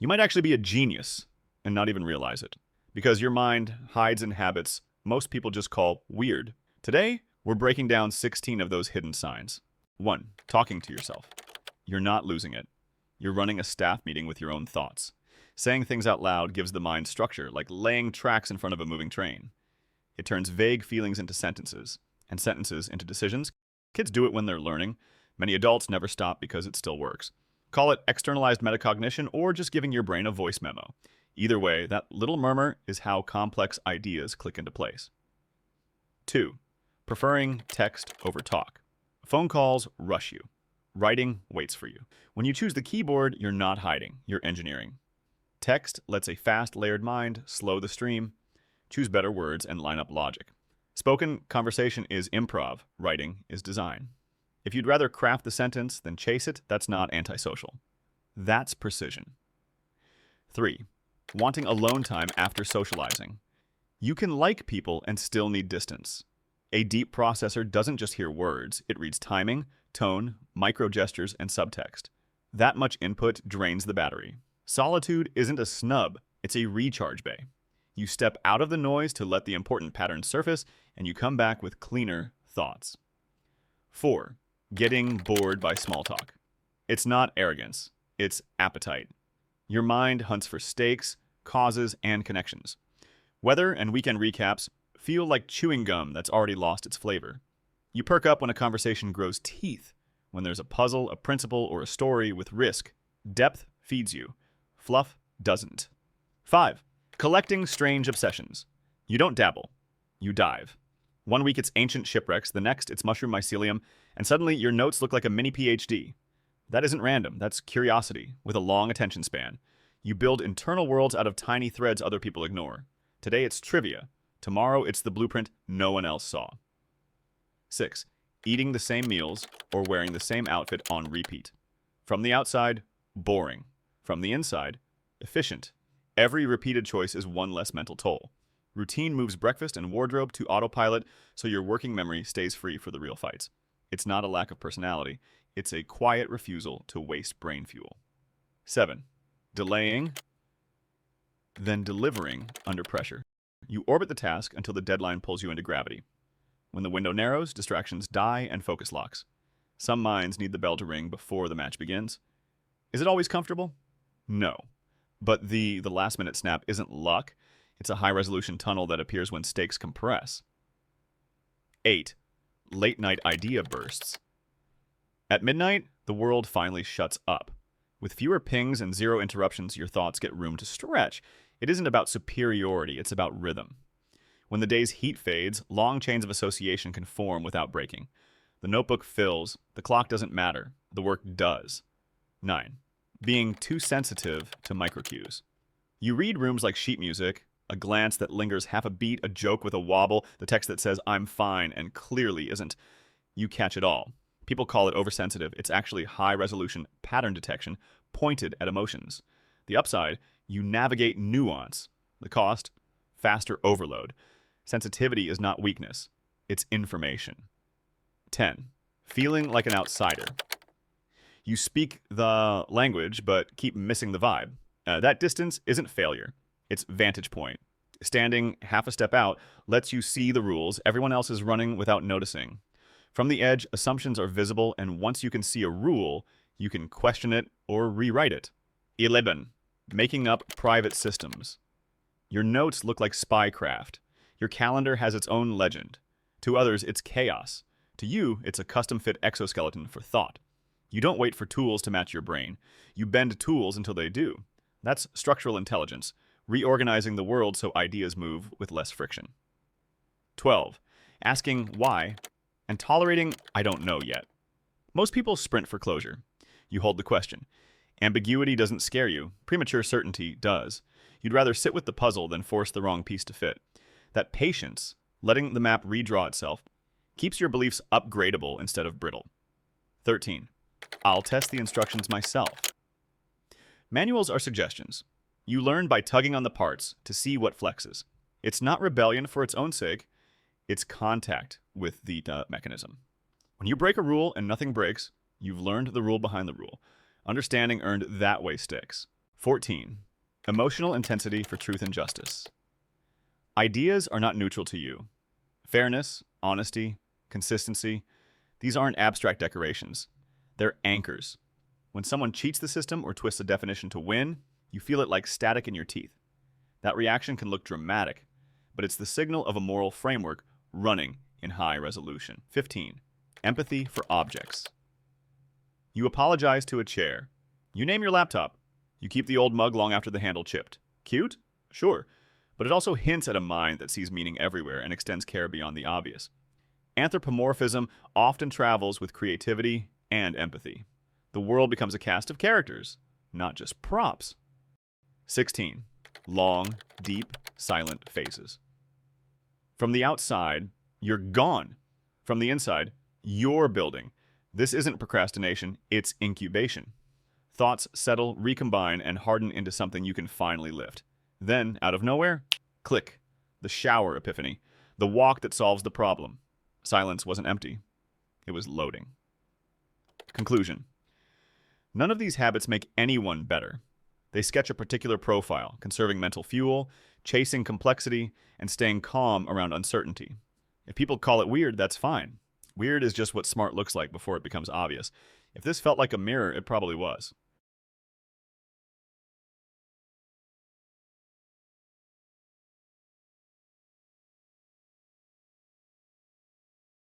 You might actually be a genius and not even realize it, because your mind hides in habits most people just call weird. Today, we're breaking down 16 of those hidden signs. 1. Talking to yourself. You're not losing it. You're running a staff meeting with your own thoughts. Saying things out loud gives the mind structure, like laying tracks in front of a moving train. It turns vague feelings into sentences, and sentences into decisions. Kids do it when they're learning. Many adults never stop because it still works. Call it externalized metacognition or just giving your brain a voice memo. Either way, that little murmur is how complex ideas click into place. 2. Preferring text over talk. Phone calls rush you. Writing waits for you. When you choose the keyboard, you're not hiding, you're engineering. Text lets a fast, layered mind slow the stream, choose better words, and line up logic. Spoken conversation is improv, writing is design. If you'd rather craft the sentence than chase it, that's not antisocial. That's precision. 3. Wanting alone time after socializing. You can like people and still need distance. A deep processor doesn't just hear words, it reads timing, tone, micro gestures, and subtext. That much input drains the battery. Solitude isn't a snub, it's a recharge bay. You step out of the noise to let the important patterns surface, and you come back with cleaner thoughts. 4. Getting bored by small talk. It's not arrogance, it's appetite. Your mind hunts for stakes, causes, and connections. Weather and weekend recaps feel like chewing gum that's already lost its flavor. You perk up when a conversation grows teeth, when there's a puzzle, a principle, or a story with risk. Depth feeds you. Fluff doesn't. 5. Collecting strange obsessions. You don't dabble. You dive. One week it's ancient shipwrecks, the next it's mushroom mycelium, and suddenly your notes look like a mini PhD. That isn't random, that's curiosity, with a long attention span. You build internal worlds out of tiny threads other people ignore. Today it's trivia. Tomorrow it's the blueprint no one else saw. 6. Eating the same meals or wearing the same outfit on repeat. From the outside, boring. From the inside, efficient. Every repeated choice is one less mental toll. Routine moves breakfast and wardrobe to autopilot so your working memory stays free for the real fights. It's not a lack of personality. It's a quiet refusal to waste brain fuel. 7. Delaying, then delivering under pressure. You orbit the task until the deadline pulls you into gravity. When the window narrows, distractions die and focus locks. Some minds need the bell to ring before the match begins. Is it always comfortable? No. But the last-minute snap isn't luck. It's a high-resolution tunnel that appears when stakes compress. 8. Late-night idea bursts. At midnight, the world finally shuts up. With fewer pings and zero interruptions, your thoughts get room to stretch. It isn't about superiority, it's about rhythm. When the day's heat fades, long chains of association can form without breaking. The notebook fills, the clock doesn't matter, the work does. 9. Being too sensitive to microcues. You read rooms like sheet music, a glance that lingers half a beat, a joke with a wobble, the text that says, "I'm fine," and clearly isn't. You catch it all. People call it oversensitive. It's actually high-resolution pattern detection pointed at emotions. The upside, you navigate nuance. The cost, faster overload. Sensitivity is not weakness. It's information. 10. Feeling like an outsider. You speak the language, but keep missing the vibe. That distance isn't failure. It's vantage point. Standing half a step out lets you see the rules everyone else is running without noticing. From the edge, assumptions are visible, and once you can see a rule, you can question it or rewrite it. 11. Making up private systems. Your notes look like spycraft. Your calendar has its own legend. To others, it's chaos. To you, it's a custom-fit exoskeleton for thought. You don't wait for tools to match your brain. You bend tools until they do. That's structural intelligence, reorganizing the world so ideas move with less friction. 12. Asking why and tolerating "I don't know yet." Most people sprint for closure. You hold the question. Ambiguity doesn't scare you. Premature certainty does. You'd rather sit with the puzzle than force the wrong piece to fit. That patience, letting the map redraw itself, keeps your beliefs upgradable instead of brittle. 13. I'll test the instructions myself. Manuals are suggestions. You learn by tugging on the parts to see what flexes. It's not rebellion for its own sake. It's contact with the mechanism. When you break a rule and nothing breaks, you've learned the rule behind the rule. Understanding earned that way sticks. 14. Emotional intensity for truth and justice. Ideas are not neutral to you. Fairness, honesty, consistency, these aren't abstract decorations. They're anchors. When someone cheats the system or twists a definition to win, you feel it like static in your teeth. That reaction can look dramatic, but it's the signal of a moral framework running in high resolution. 15. Empathy for objects. You apologize to a chair. You name your laptop. You keep the old mug long after the handle chipped. Cute? Sure. But it also hints at a mind that sees meaning everywhere and extends care beyond the obvious. Anthropomorphism often travels with creativity and empathy. The world becomes a cast of characters, not just props. 16. Long, deep, silent phases. From the outside, you're gone. From the inside, you're building. This isn't procrastination, it's incubation. Thoughts settle, recombine, and harden into something you can finally lift. Then, out of nowhere, click. The shower epiphany. The walk that solves the problem. Silence wasn't empty. It was loading. Conclusion. None of these habits make anyone better. They sketch a particular profile, conserving mental fuel, chasing complexity, and staying calm around uncertainty. If people call it weird, that's fine. Weird is just what smart looks like before it becomes obvious. If this felt like a mirror, it probably was.